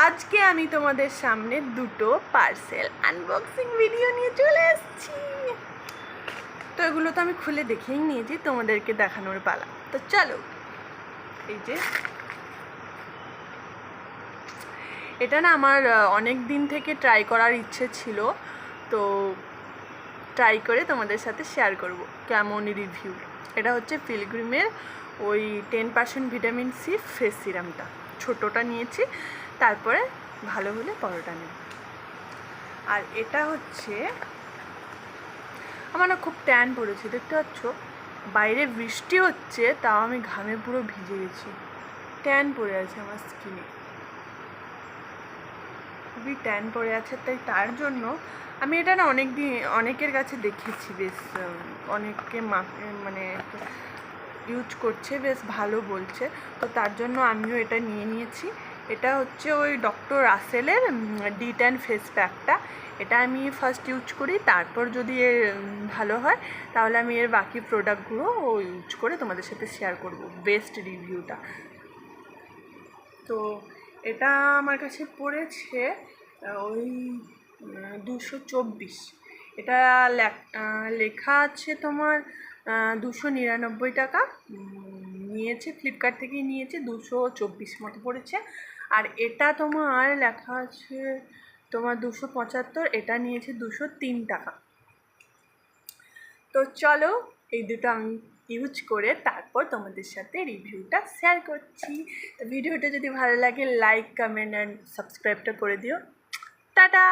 আজকে আমি তোমাদের সামনে দুটো পার্সেল আনবক্সিং ভিডিও নিয়ে চলে এসেছি। তো এগুলো তো আমি খুলে দেখেই নিয়েছি, তোমাদেরকে দেখানোর পালা। তো চলো, এই যে এটা না আমার অনেক দিন থেকে ট্রাই করার ইচ্ছে ছিল, তো ট্রাই করে তোমাদের সাথে শেয়ার করব কেমন রিভিউ। এটা হচ্ছে পিলগ্রিমের ওই 10% ভিটামিন সি ফেস সিরামটা, ছোটোটা নিয়েছি, তারপরে ভালো হলে বড়টা নেব। আর এটা হচ্ছে আমার না খুব ট্যান পড়েছে, দেখতে পাচ্ছ বাইরে বৃষ্টি হচ্ছে, তাও আমি ঘামে পুরো ভিজে গেছি, ট্যান পড়ে আছে আমার স্কিনে, খুবই ট্যান পড়ে আছে। তাই তার জন্য আমি এটা না অনেকের কাছে দেখেছি, বেশ অনেকে মানে ইউজ করছে, বেশ ভালো বলছে, তো তার জন্য আমিও এটা নিয়ে নিয়েছি। এটা হচ্ছে ওই ডক্টর রাসেলের D10 ফেস প্যাকটা। এটা আমি ফার্স্ট ইউজ করি, তারপর যদি এর ভালো হয় তাহলে আমি এর বাকি প্রোডাক্টগুলো ইউজ করে তোমাদের সাথে শেয়ার করব বেস্ট রিভিউটা। তো এটা আমার কাছে পড়েছে ওই 224। এটা লেখা আছে তোমার 299 টাকা নিয়েছে, ফ্লিপকার্ট থেকেই নিয়েছে, 224 মতো পড়েছে। আর এটা তোমার লেখা আছে তোমার 275, এটা নিয়েছে 203 টাকা। তো চলো, এই দুটো আমি ইউজ করে তারপর তোমাদের সাথে রিভিউটা শেয়ার করছি। তো ভিডিওটা যদি ভালো লাগে লাইক, কমেন্ট অ্যান্ড সাবস্ক্রাইবটা করে দিও। টাটা।